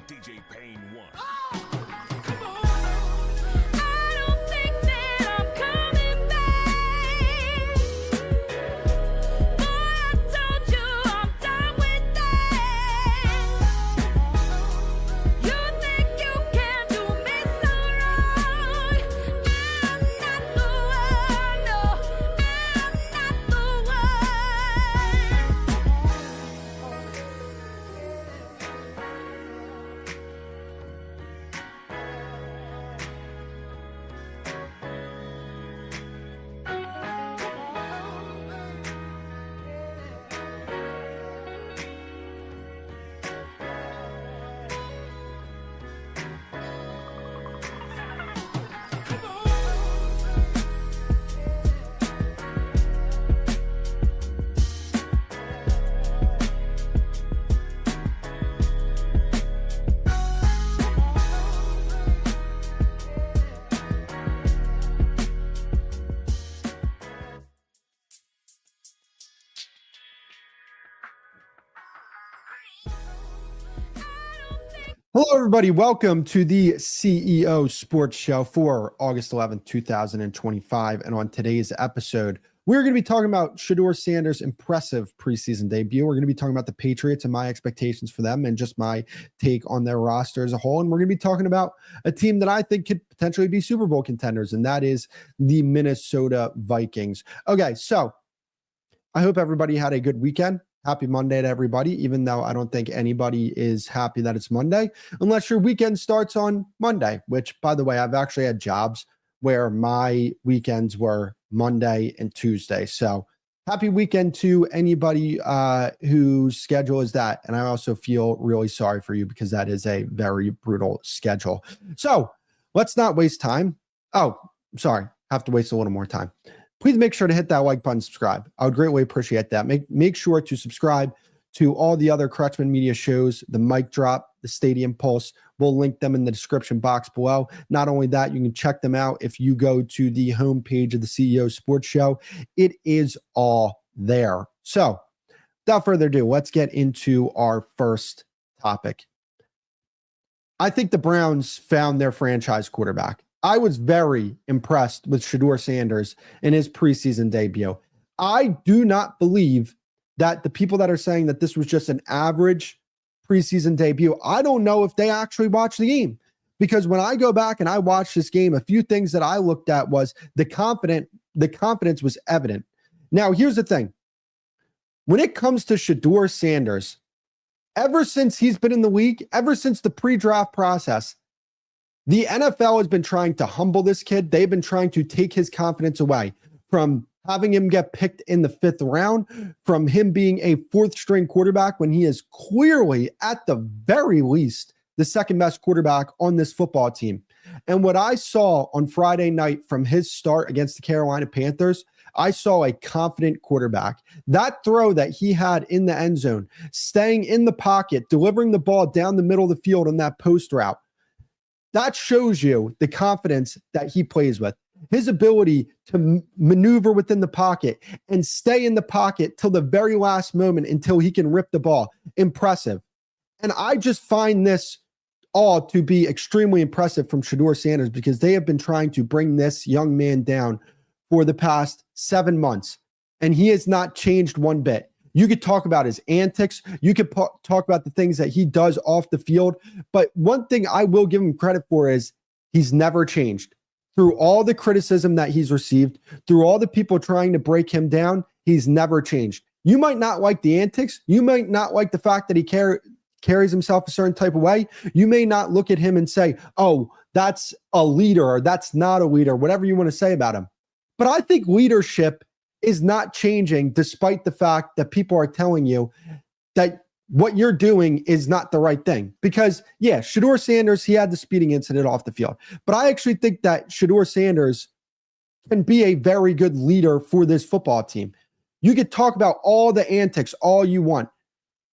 DJ Payne 1. Hello, everybody. Welcome to the CEO Sports Show for August 11th, 2025. And on today's episode, we're going to be talking about Shedeur Sanders' impressive preseason debut. We're going to be talking about the Patriots and my expectations for them and just my take on their roster as a whole. And we're going to be talking about a team that I think could potentially be Super Bowl contenders, and that is the Minnesota Vikings. Okay, so I hope everybody had a good weekend. Happy Monday to everybody, even though I don't think anybody is happy that it's Monday, unless your weekend starts on Monday, which, by the way, I've actually had jobs where my weekends were Monday and Tuesday. So happy weekend to anybody whose schedule is that. And I also feel really sorry for you because that is a very brutal schedule. So let's not waste time. Oh, sorry. Have to waste a little more time. Please make sure to hit that like button, subscribe. I would greatly appreciate that. Make sure to subscribe to all the other Kretschman Media shows, the Mic Drop, the Stadium Pulse. We'll link them in the description box below. Not only that, you can check them out if you go to the homepage of the CEO Sports Show. It is all there. So without further ado, let's get into our first topic. I think the Browns found their franchise quarterback. I was very impressed with Shedeur Sanders in his preseason debut. I do not believe that the people that are saying that this was just an average preseason debut, I don't know if they actually watched the game. Because when I go back and I watched this game, a few things that I looked at was the confidence was evident. Now, here's the thing. When it comes to Shedeur Sanders, ever since he's been in the league, ever since the pre-draft process, the NFL has been trying to humble this kid. They've been trying to take his confidence away from having him get picked in the 5th round, from him being a 4th-string quarterback when he is clearly, at the very least, the second-best quarterback on this football team. And what I saw on Friday night from his start against the Carolina Panthers, I saw a confident quarterback. That throw that he had in the end zone, staying in the pocket, delivering the ball down the middle of the field on that post route, that shows you the confidence that he plays with. His ability to maneuver within the pocket and stay in the pocket till the very last moment until he can rip the ball. Impressive. And I just find this all to be extremely impressive from Shedeur Sanders because they have been trying to bring this young man down for the past 7 months, and he has not changed one bit. You could talk about his antics. You could talk about the things that he does off the field. But one thing I will give him credit for is he's never changed. Through all the criticism that he's received, through all the people trying to break him down, he's never changed. You might not like the antics. You might not like the fact that he carries himself a certain type of way. You may not look at him and say, oh, that's a leader or that's not a leader, whatever you want to say about him. But I think leadership is not changing despite the fact that people are telling you that what you're doing is not the right thing. Because, yeah, Shedeur Sanders, he had the speeding incident off the field. But I actually think that Shedeur Sanders can be a very good leader for this football team. You could talk about all the antics all you want.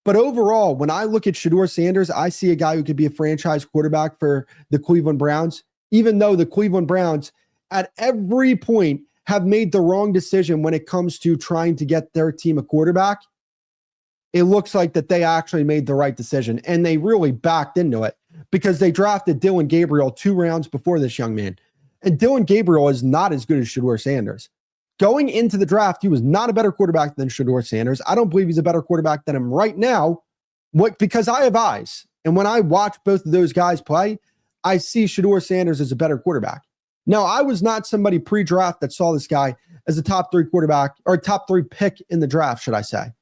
But overall, when I look at Shedeur Sanders, I see a guy who could be a franchise quarterback for the Cleveland Browns, even though the Cleveland Browns at every point have made the wrong decision when it comes to trying to get their team a quarterback. it looks like that they actually made the right decision, and they really backed into it because they drafted Dylan Gabriel 2 rounds before this young man. And Dylan Gabriel is not as good as Shedeur Sanders. Going into the draft, he was not a better quarterback than Shedeur Sanders. I don't believe he's a better quarterback than him right now, because I have eyes. And when I watch both of those guys play, I see Shedeur Sanders as a better quarterback. Now, I was not somebody pre-draft that saw this guy as a top 3 quarterback, or top 3 pick in the draft, should I say.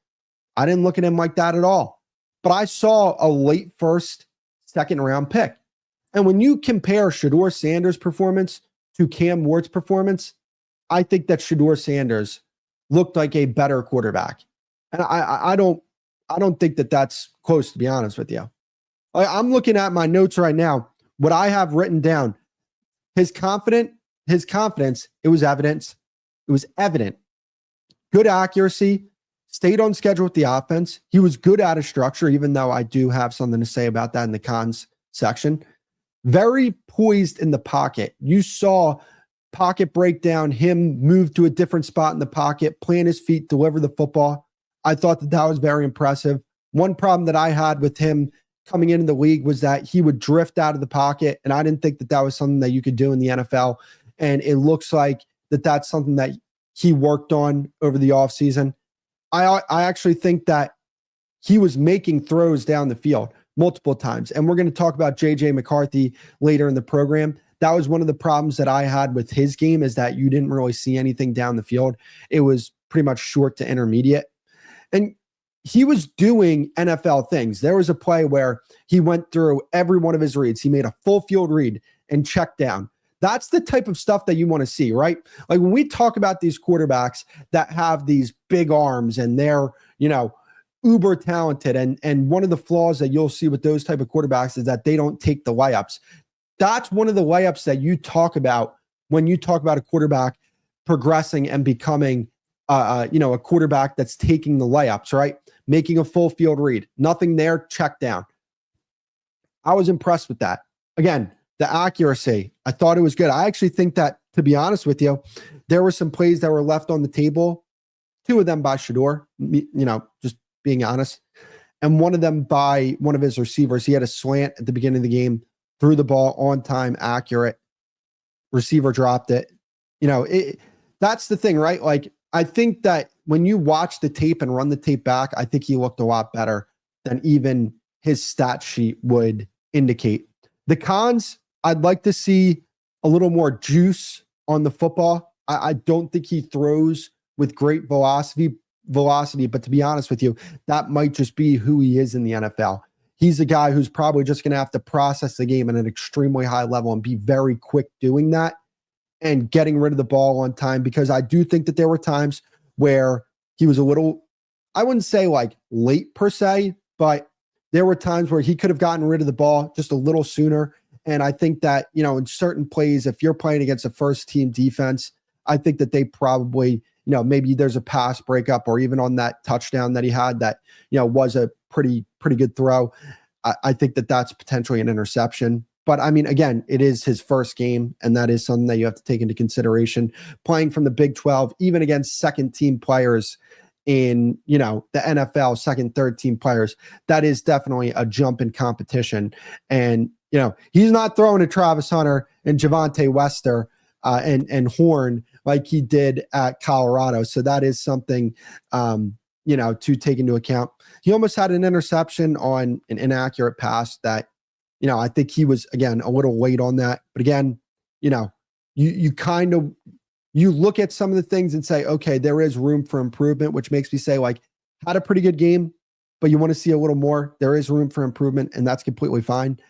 I didn't look at him like that at all. But I saw a late first, second round pick. And when you compare Shedeur Sanders' performance to Cam Ward's performance, I think that Shedeur Sanders looked like a better quarterback. And I don't think that that's close, to be honest with you. I'm looking at my notes right now. What I have written down, his confidence, it was evidence. It was evident. Good accuracy, stayed on schedule with the offense. He was good out of structure, even though I do have something to say about that in the cons section. Very poised in the pocket. You saw pocket breakdown, him move to a different spot in the pocket, plant his feet, deliver the football. I thought that was very impressive. One problem that I had with him coming into the league was that he would drift out of the pocket, and I didn't think that was something that you could do in the NFL. And it looks like that's something that he worked on over the offseason. I actually think that he was making throws down the field multiple times. And we're going to talk about J.J. McCarthy later in the program. That was one of the problems that I had with his game, is that you didn't really see anything down the field. It was pretty much short to intermediate. And he was doing NFL things. There was a play where he went through every one of his reads. He made a full field read and checked down. That's the type of stuff that you want to see, right? Like when we talk about these quarterbacks that have these big arms and they're, uber talented. And one of the flaws that you'll see with those type of quarterbacks is that they don't take the layups. That's one of the layups that you talk about when you talk about a quarterback progressing and becoming, a quarterback that's taking the layups, right? Making a full field read, nothing there, check down. I was impressed with that. Again, the accuracy, I thought it was good. I actually think that, to be honest with you, there were some plays that were left on the table, 2 of them by Shedeur, just being honest, and one of them by one of his receivers. He had a slant at the beginning of the game, threw the ball on time, accurate. Receiver dropped it. That's the thing, right? Like, I think that when you watch the tape and run the tape back, I think he looked a lot better than even his stat sheet would indicate. The cons, I'd like to see a little more juice on the football. I don't think he throws with great velocity, but to be honest with you, that might just be who he is in the NFL. He's a guy who's probably just going to have to process the game at an extremely high level and be very quick doing that and getting rid of the ball on time, because I do think that there were times where he was a little, I wouldn't say like late per se, but there were times where he could have gotten rid of the ball just a little sooner. And I think that, in certain plays, if you're playing against a first team defense, I think that they probably, maybe there's a pass breakup, or even on that touchdown that he had that, was a pretty good throw. I think that that's potentially an interception. But I mean, again, it is his first game, and that is something that you have to take into consideration. Playing from the Big 12, even against second team players in, the NFL, second, third team players, that is definitely a jump in competition. And, he's not throwing to Travis Hunter and Javonte Wester and Horn like he did at Colorado. So that is something, to take into account. He almost had an interception on an inaccurate pass that, I think he was, again, a little late on that. But again, you kind of, you look at some of the things and say, okay, there is room for improvement, which makes me say, like, had a pretty good game, but you want to see a little more. There is room for improvement, and that's completely fine.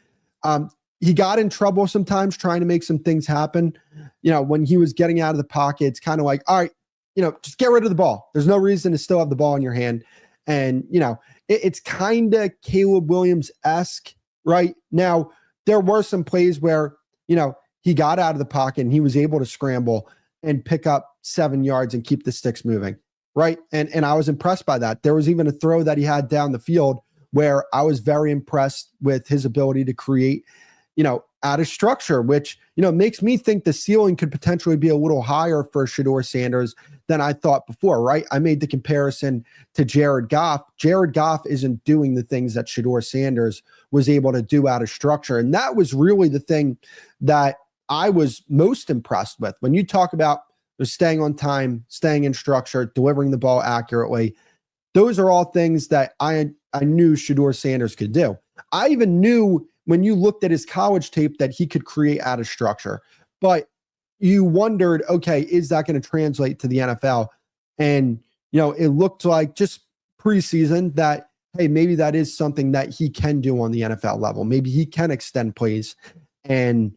He got in trouble sometimes trying to make some things happen. When he was getting out of the pocket, it's kind of like, all right, just get rid of the ball. There's no reason to still have the ball in your hand. And, it's kind of Caleb Williams-esque. Right now, there were some plays where, he got out of the pocket and he was able to scramble and pick up 7 yards and keep the sticks moving. Right. And I was impressed by that. There was even a throw that he had down the field where I was very impressed with his ability to create, out of structure, which, makes me think the ceiling could potentially be a little higher for Shedeur Sanders than I thought before, right? I made the comparison to Jared Goff. Jared Goff isn't doing the things that Shedeur Sanders was able to do out of structure. And that was really the thing that I was most impressed with. When you talk about staying on time, staying in structure, delivering the ball accurately, those are all things that I knew Shedeur Sanders could do. I even knew when you looked at his college tape that he could create out of structure. But you wondered, okay, is that going to translate to the NFL? And, it looked like just preseason that, hey, maybe that is something that he can do on the NFL level. Maybe he can extend plays and,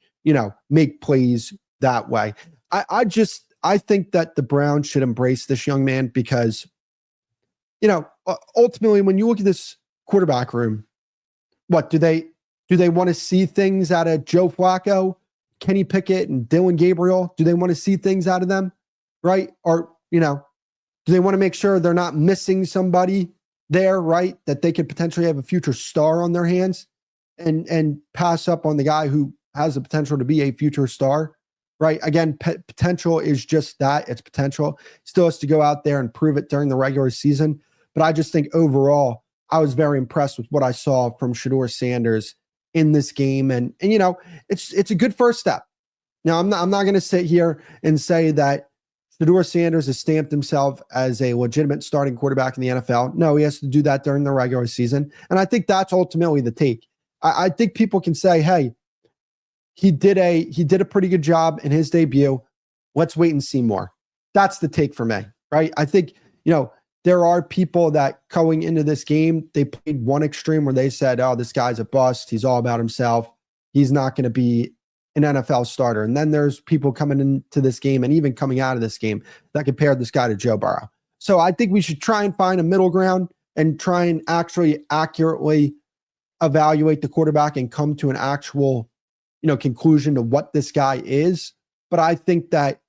make plays that way. I think that the Browns should embrace this young man because, ultimately, when you look at this quarterback room, what do they want to see things out of Joe Flacco, Kenny Pickett, and Dylan Gabriel? Do they want to see things out of them, right? Or, do they want to make sure they're not missing somebody there, right? That they could potentially have a future star on their hands and pass up on the guy who has the potential to be a future star, right? Again, potential is just that. It's potential. Still has to go out there and prove it during the regular season. But I just think overall, I was very impressed with what I saw from Shedeur Sanders in this game. And it's a good first step. Now, I'm not going to sit here and say that Shedeur Sanders has stamped himself as a legitimate starting quarterback in the NFL. No, he has to do that during the regular season. And I think that's ultimately the take. I think people can say, hey, he did a pretty good job in his debut. Let's wait and see more. That's the take for me, right? I think, there are people that going into this game, they played one extreme where they said, oh, this guy's a bust. He's all about himself. He's not going to be an NFL starter. And then there's people coming into this game and even coming out of this game that compared this guy to Joe Burrow. So I think we should try and find a middle ground and try and actually accurately evaluate the quarterback and come to an actual, conclusion to what this guy is. But I think that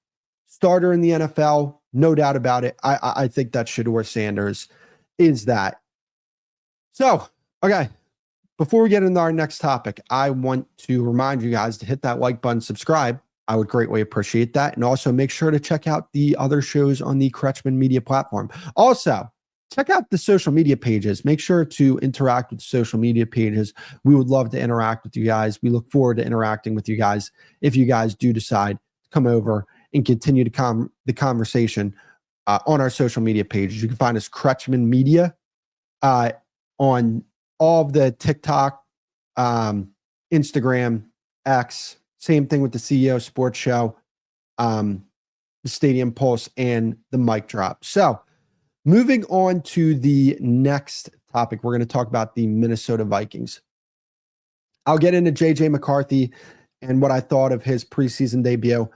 starter in the NFL, no doubt about it. I think that Shedeur Sanders is that. So, okay, before we get into our next topic, I want to remind you guys to hit that like button, subscribe. I would greatly appreciate that. And also make sure to check out the other shows on the Kretschman Media platform. Also, check out the social media pages. Make sure to interact with the social media pages. We would love to interact with you guys. We look forward to interacting with you guys if you guys do decide to come over and continue to the conversation on our social media pages. You can find us Kretschman Media on all of the TikTok, Instagram, X. Same thing with the CEO Sports Show, the Stadium Pulse, and the Mic Drop. So moving on to the next topic, we're going to talk about the Minnesota Vikings. I'll get into JJ McCarthy and what I thought of his preseason debut.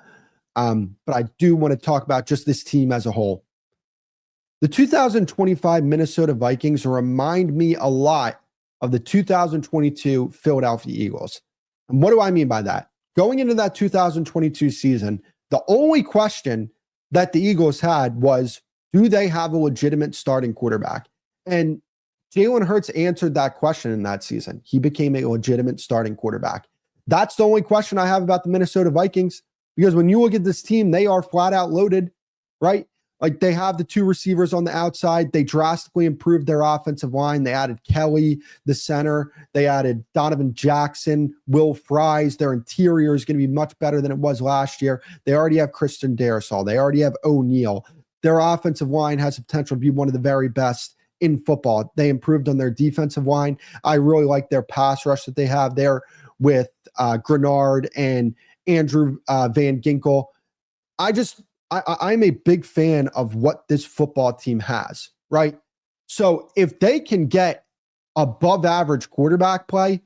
But I do want to talk about just this team as a whole. The 2025 Minnesota Vikings remind me a lot of the 2022 Philadelphia Eagles. And what do I mean by that? Going into that 2022 season, the only question that the Eagles had was, do they have a legitimate starting quarterback? And Jalen Hurts answered that question in that season. He became a legitimate starting quarterback. That's the only question I have about the Minnesota Vikings. Because when you look at this team, they are flat out loaded, right? Like they have the two receivers on the outside. They drastically improved their offensive line. They added Kelly, the center. They added Donovan Jackson, Will Fries. Their interior is going to be much better than it was last year. They already have Christian Darrisaw. They already have O'Neal. Their offensive line has the potential to be one of the very best in football. They improved on their defensive line. I really like their pass rush that they have there with Grenard and Andrew Van Ginkel. I'm a big fan of what this football team has, right? So if they can get above average quarterback play,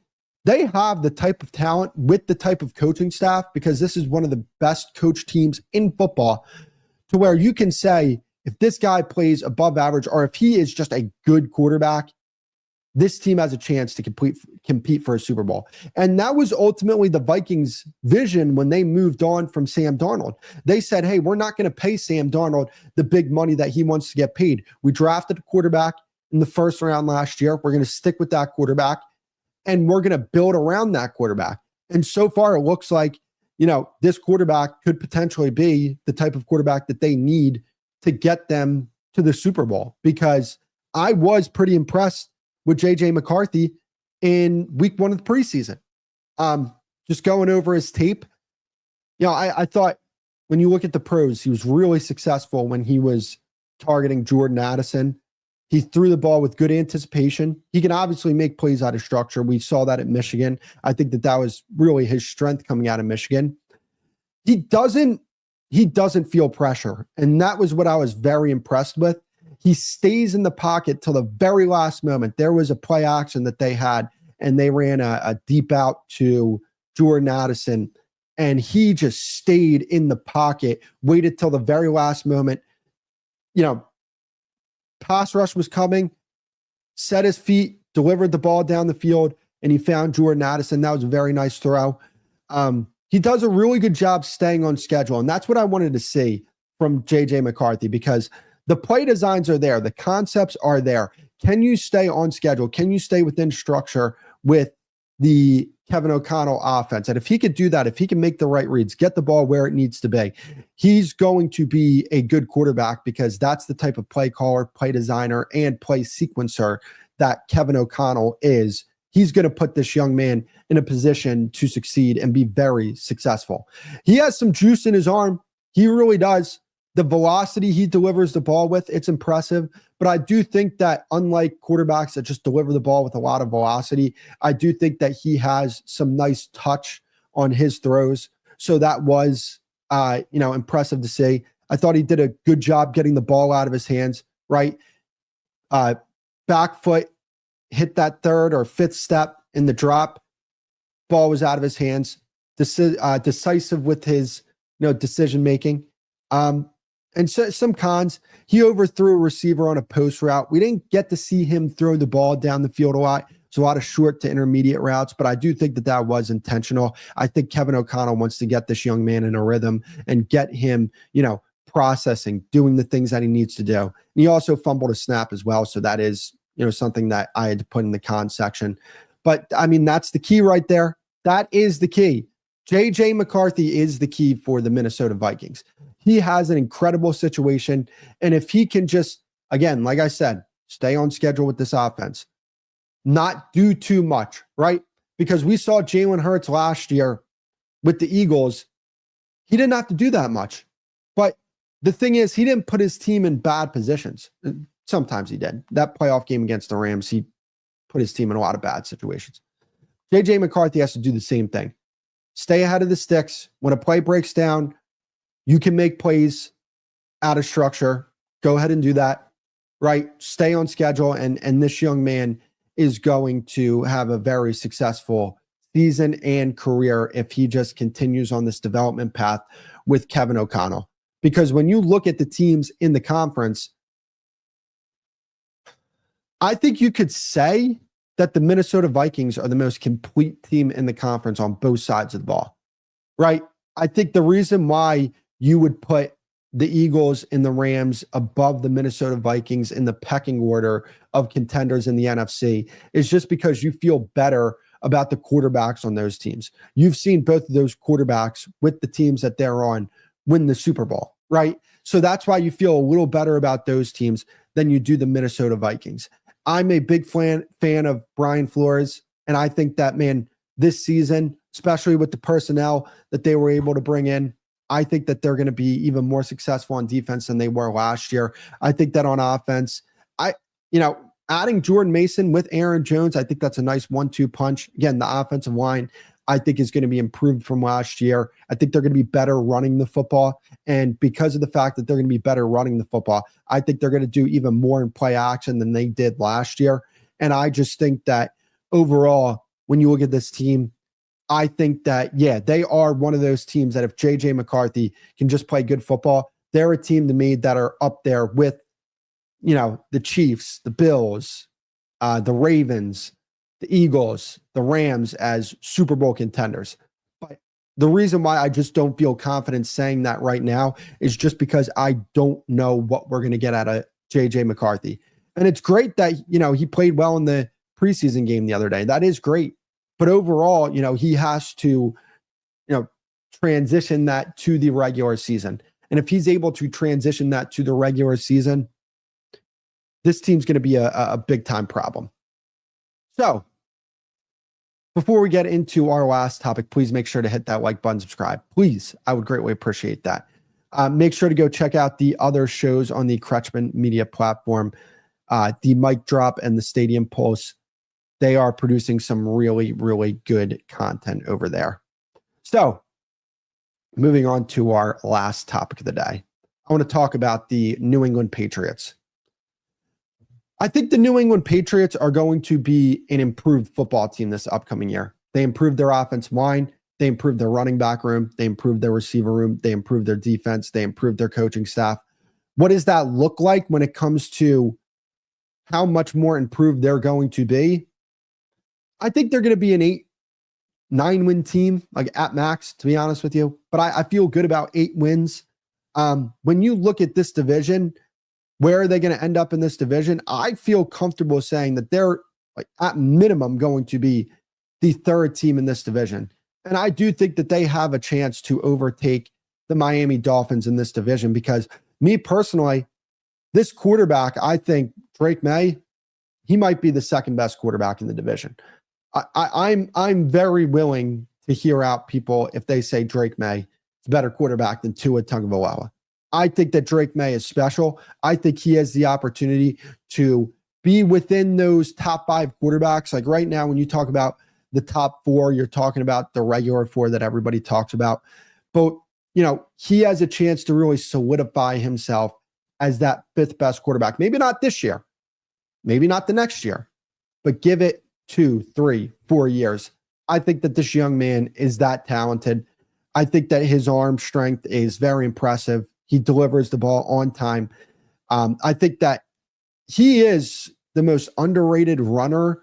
they have the type of talent with the type of coaching staff, because this is one of the best coach teams in football, to where you can say, if this guy plays above average, or if he is just a good quarterback, this team has a chance to compete for a Super Bowl. And that was ultimately the Vikings' vision when they moved on from Sam Darnold. They said, hey, we're not going to pay Sam Darnold the big money that he wants to get paid. We drafted a quarterback in the first round last year. We're going to stick with that quarterback, and we're going to build around that quarterback. And so far, it looks like, this quarterback could potentially be the type of quarterback that they need to get them to the Super Bowl, because I was pretty impressed with JJ McCarthy in week 1 of the preseason. Just going over his tape, I thought when you look at the pros, he was really successful when he was targeting Jordan Addison. He threw the ball with good anticipation. He can obviously make plays out of structure. We saw that at Michigan. I think that was really his strength coming out of Michigan. He doesn't feel pressure. And that was what I was very impressed with. He stays in the pocket till the very last moment. There was a play action that they had, and they ran a deep out to Jordan Addison, and he just stayed in the pocket, waited till the very last moment. Pass rush was coming, set his feet, delivered the ball down the field, and he found Jordan Addison. That was a very nice throw. He does a really good job staying on schedule, and that's what I wanted to see from JJ McCarthy, because the play designs are there. The concepts are there. Can you stay on schedule? Can you stay within structure with the Kevin O'Connell offense? And if he could do that, if he can make the right reads, get the ball where it needs to be, he's going to be a good quarterback, because that's the type of play caller, play designer, and play sequencer that Kevin O'Connell is. He's going to put this young man in a position to succeed and be very successful. He has some juice in his arm. He really does. The velocity he delivers the ball with, it's impressive. But I do think that, unlike quarterbacks that just deliver the ball with a lot of velocity, I do think that he has some nice touch on his throws. So that was, impressive to see. I thought he did a good job getting the ball out of his hands, right? Back foot hit that third or fifth step in the drop. Ball was out of his hands. Decisive with his, decision-making. And so some cons, he overthrew a receiver on a post route. We didn't get to see him throw the ball down the field a lot. It's a lot of short to intermediate routes, but I do think that was intentional. I think Kevin O'Connell wants to get this young man in a rhythm and get him, processing, doing the things that he needs to do. And he also fumbled a snap as well. So that is, something that I had to put in the con section. But I mean, that's the key right there. That is the key. JJ McCarthy is the key for the Minnesota Vikings. He has an incredible situation. And if he can just, again, like I said, stay on schedule with this offense, not do too much, right? Because we saw Jalen Hurts last year with the Eagles. He didn't have to do that much. But the thing is, he didn't put his team in bad positions. Sometimes he did. That playoff game against the Rams, he put his team in a lot of bad situations. JJ McCarthy has to do the same thing. Stay ahead of the sticks. When a play breaks down, you can make plays out of structure. Go ahead and do that, right? Stay on schedule. And this young man is going to have a very successful season and career if he just continues on this development path with Kevin O'Connell. Because when you look at the teams in the conference, I think you could say that the Minnesota Vikings are the most complete team in the conference on both sides of the ball, right? I think the reason why you would put the Eagles and the Rams above the Minnesota Vikings in the pecking order of contenders in the NFC is just because you feel better about the quarterbacks on those teams. You've seen both of those quarterbacks with the teams that they're on win the Super Bowl, right? So that's why you feel a little better about those teams than you do the Minnesota Vikings. I'm a big fan of Brian Flores, and I think that, man, this season, especially with the personnel that they were able to bring in, I think that they're going to be even more successful on defense than they were last year. I think that on offense, adding Jordan Mason with Aaron Jones, I think that's a nice 1-2 punch. Again, the offensive line, I think, is going to be improved from last year. I think they're going to be better running the football. And because of the fact that they're going to be better running the football, I think they're going to do even more in play action than they did last year. And I just think that overall, when you look at this team, I think that, yeah, they are one of those teams that if JJ McCarthy can just play good football, they're a team to me that are up there with, the Chiefs, the Bills, the Ravens, the Eagles, the Rams as Super Bowl contenders. But the reason why I just don't feel confident saying that right now is just because I don't know what we're going to get out of JJ McCarthy. And it's great that, he played well in the preseason game the other day. That is great. But overall, he has to, transition that to the regular season. And if he's able to transition that to the regular season, this team's going to be a big time problem. So before we get into our last topic, please make sure to hit that like button, subscribe. Please, I would greatly appreciate that. Make sure to go check out the other shows on the Kretschman media platform, the Mic Drop and the Stadium Pulse. They are producing some really, really good content over there. So moving on to our last topic of the day, I want to talk about the New England Patriots. I think the New England Patriots are going to be an improved football team this upcoming year. They improved their offensive line. They improved their running back room. They improved their receiver room. They improved their defense. They improved their coaching staff. What does that look like when it comes to how much more improved they're going to be? I think they're going to be an 8-9 win team, like at max, to be honest with you. But I feel good about 8 wins. When you look at this division, where are they going to end up in this division? I feel comfortable saying that they're like at minimum going to be the 3rd team in this division. And I do think that they have a chance to overtake the Miami Dolphins in this division because me personally, this quarterback, I think Drake May, he might be the 2nd best quarterback in the division. I'm very willing to hear out people if they say Drake May is a better quarterback than Tua Tagovailoa. I think that Drake May is special. I think he has the opportunity to be within those top 5 quarterbacks. Like right now, when you talk about the top 4, you're talking about the regular 4 that everybody talks about. But, he has a chance to really solidify himself as that 5th best quarterback. Maybe not this year, maybe not the next year, but give it 2, 3, 4 years. I think that this young man is that talented. I think that his arm strength is very impressive. He delivers the ball on time. I think that he is the most underrated runner,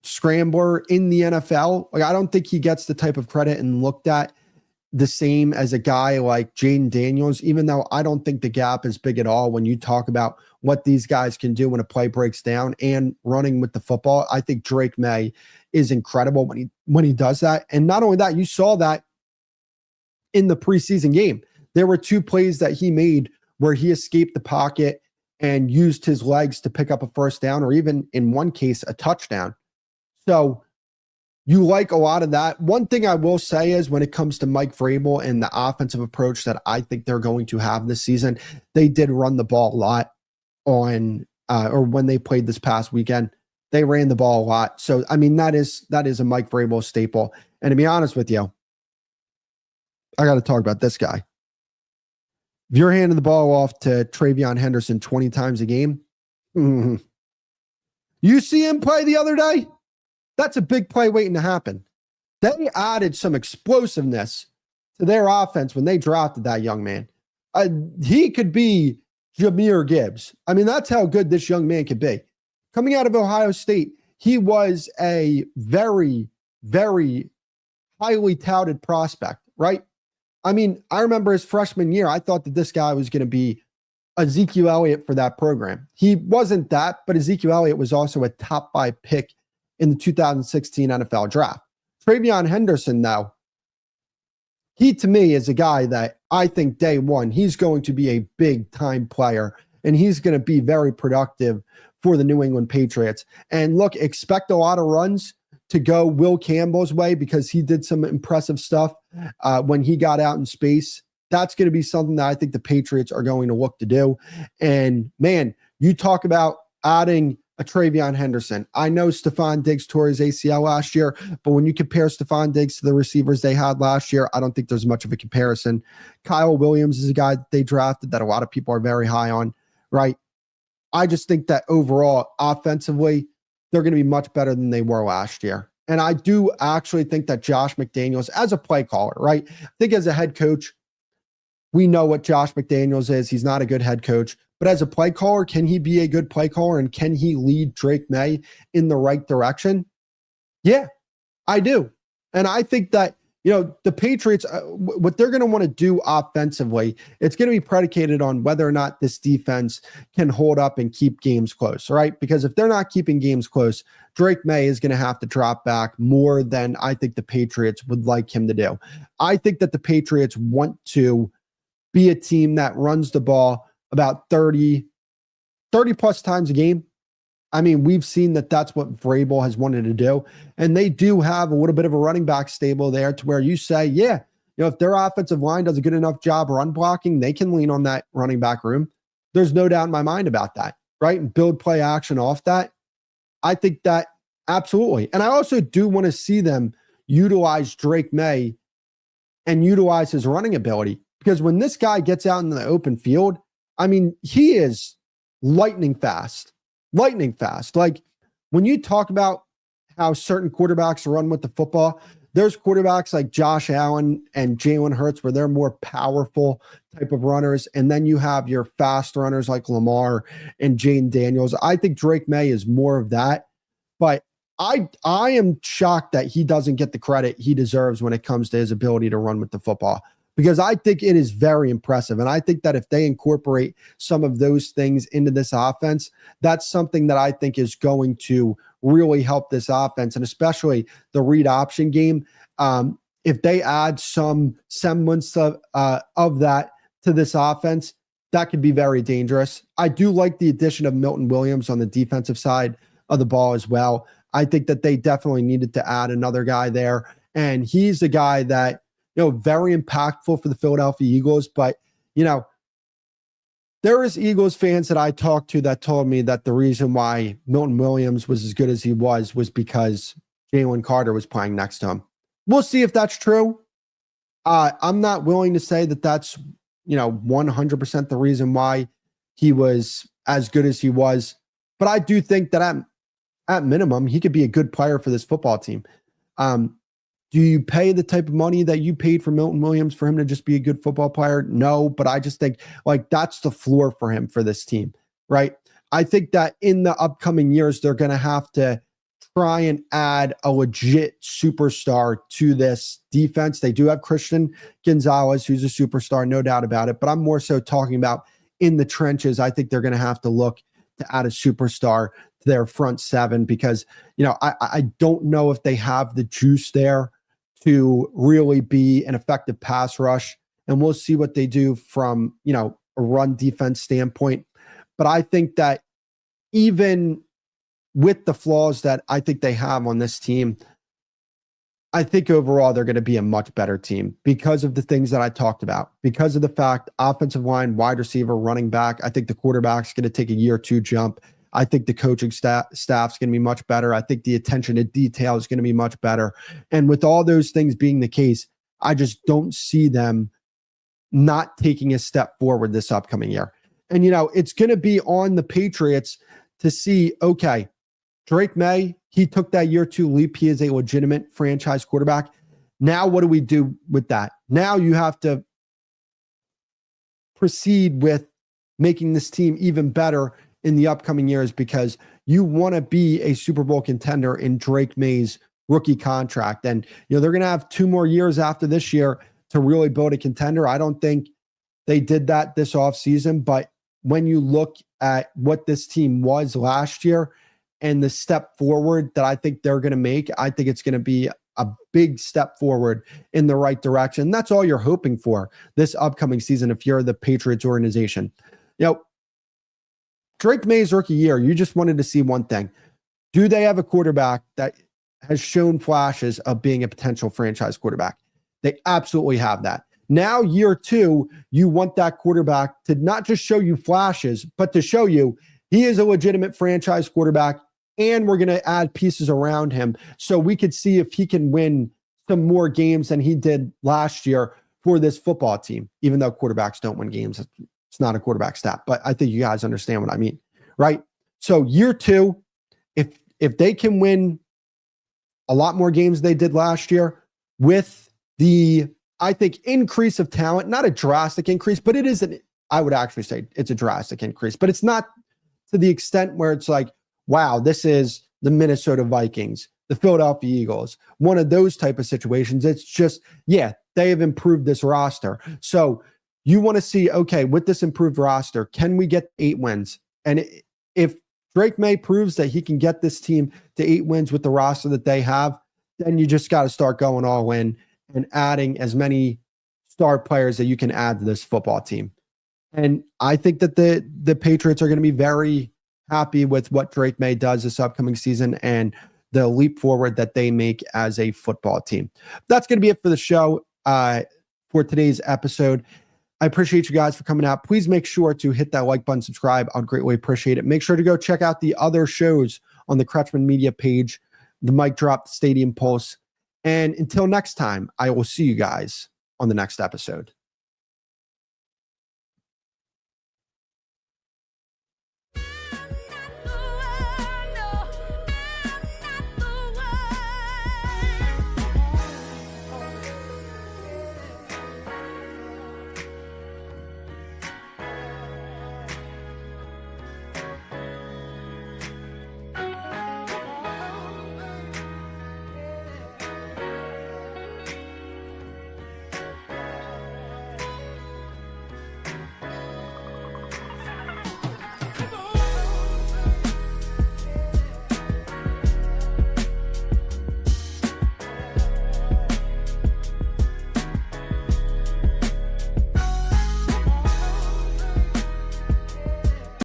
scrambler in the NFL. Like, I don't think he gets the type of credit and looked at the same as a guy like Jaden Daniels, even though I don't think the gap is big at all when you talk about what these guys can do when a play breaks down and running with the football. I think Drake May is incredible when he does that. And not only that, you saw that in the preseason game. There were 2 plays that he made where he escaped the pocket and used his legs to pick up a first down, or even in one case, a touchdown. So you like a lot of that. One thing I will say is when it comes to Mike Vrabel and the offensive approach that I think they're going to have this season, they did run the ball a lot on, or when they played this past weekend, they ran the ball a lot. So, I mean, that is a Mike Vrabel staple. And to be honest with you, I got to talk about this guy. If you're handing the ball off to Travion Henderson 20 times a game, you see him play the other day? That's a big play waiting to happen. They added some explosiveness to their offense when they drafted that young man. He could be Jahmyr Gibbs. I mean, that's how good this young man could be. Coming out of Ohio State, he was a very, very highly touted prospect, right? I mean, I remember his freshman year, I thought that this guy was going to be Ezekiel Elliott for that program. He wasn't that, but Ezekiel Elliott was also a top 5 pick in the 2016 NFL draft. Travion Henderson, though, he to me is a guy that I think day one, he's going to be a big time player and he's going to be very productive for the New England Patriots. And look, expect a lot of runs to go Will Campbell's way because he did some impressive stuff when he got out in space. That's going to be something that I think the Patriots are going to look to do. And man, you talk about adding a Travion Henderson. I know Stephon Diggs tore his ACL last year, but when you compare Stephon Diggs to the receivers they had last year, I don't think there's much of a comparison. Kyle Williams is a guy that they drafted that a lot of people are very high on, right? I just think that overall, offensively, they're going to be much better than they were last year. And I do actually think that Josh McDaniels, as a play caller, right? I think as a head coach, we know what Josh McDaniels is. He's not a good head coach. But as a play caller, can he be a good play caller and can he lead Drake May in the right direction? Yeah, I do. And I think that the Patriots, what they're going to want to do offensively, it's going to be predicated on whether or not this defense can hold up and keep games close, right? Because if they're not keeping games close, Drake May is going to have to drop back more than I think the Patriots would like him to do. I think that the Patriots want to be a team that runs the ball about 30 plus times a game. I mean, we've seen that that's what Vrabel has wanted to do. And they do have a little bit of a running back stable there to where you say, yeah, if their offensive line does a good enough job run blocking, they can lean on that running back room. There's no doubt in my mind about that, right? And build play action off that. I think that absolutely. And I also do want to see them utilize Drake May and utilize his running ability, because when this guy gets out in the open field, I mean, he is lightning fast. Like when you talk about how certain quarterbacks run with the football, there's quarterbacks like Josh Allen and Jalen Hurts where they're more powerful type of runners. And then you have your fast runners like Lamar and Jane Daniels. I think Drake May is more of that, but I am shocked that he doesn't get the credit he deserves when it comes to his ability to run with the football, because I think it is very impressive. And I think that if they incorporate some of those things into this offense, that's something that I think is going to really help this offense, and especially the read option game. If they add some semblance of that to this offense, that could be very dangerous. I do like the addition of Milton Williams on the defensive side of the ball as well. I think that they definitely needed to add another guy there. And he's a guy that, very impactful for the Philadelphia Eagles. But, there is Eagles fans that I talked to that told me that the reason why Milton Williams was as good as he was because Jalen Carter was playing next to him. We'll see if that's true. I'm not willing to say that that's, 100% the reason why he was as good as he was. But I do think that at minimum, he could be a good player for this football team. Do you pay the type of money that you paid for Milton Williams for him to just be a good football player? No, but I just think that's the floor for him for this team, right? I think that in the upcoming years, they're going to have to try and add a legit superstar to this defense. They do have Christian Gonzalez, who's a superstar, no doubt about it. But I'm more so talking about in the trenches. I think they're going to have to look to add a superstar to their front seven, because, I don't know if they have the juice there to really be an effective pass rush. And we'll see what they do from, a run defense standpoint. But I think that even with the flaws that I think they have on this team, I think overall they're going to be a much better team because of the things that I talked about, because of the fact offensive line, wide receiver, running back. I think the quarterback's going to take a year or two jump. I think the coaching staff's going to be much better. I think the attention to detail is going to be much better. And with all those things being the case, I just don't see them not taking a step forward this upcoming year. And, it's going to be on the Patriots to see, okay, Drake May, he took that year two leap. He is a legitimate franchise quarterback. Now, what do we do with that? Now you have to proceed with making this team even better in the upcoming years, because you want to be a Super Bowl contender in Drake May's rookie contract. And, they're going to have 2 more years after this year to really build a contender. I don't think they did that this offseason, but when you look at what this team was last year and the step forward that I think they're going to make, I think it's going to be a big step forward in the right direction. That's all you're hoping for this upcoming season if you're the Patriots organization. Drake May's rookie year, you just wanted to see one thing. Do they have a quarterback that has shown flashes of being a potential franchise quarterback? They absolutely have that. Now, year 2, you want that quarterback to not just show you flashes, but to show you he is a legitimate franchise quarterback, and we're going to add pieces around him so we could see if he can win some more games than he did last year for this football team, even though quarterbacks don't win games. It's not a quarterback stat, but I think you guys understand what I mean, right? So year 2, if they can win a lot more games they did last year with the, I think, increase of talent, not a drastic increase, but it is I would actually say it's a drastic increase, but it's not to the extent where it's like, wow, this is the Minnesota Vikings. the Philadelphia Eagles, one of those type of situations. It's just, yeah, they have improved this roster. So you want to see, okay, with this improved roster, can we get 8 wins? And if Drake May proves that he can get this team to 8 wins with the roster that they have, then you just got to start going all in and adding as many star players that you can add to this football team. And I think that the Patriots are going to be very happy with what Drake May does this upcoming season and the leap forward that they make as a football team. That's going to be it for the show for today's episode. I appreciate you guys for coming out. Please make sure to hit that like button, subscribe. I'd greatly appreciate it. Make sure to go check out the other shows on the Kretschman Media page, the Mic Drop, the Stadium Pulse. And until next time, I will see you guys on the next episode.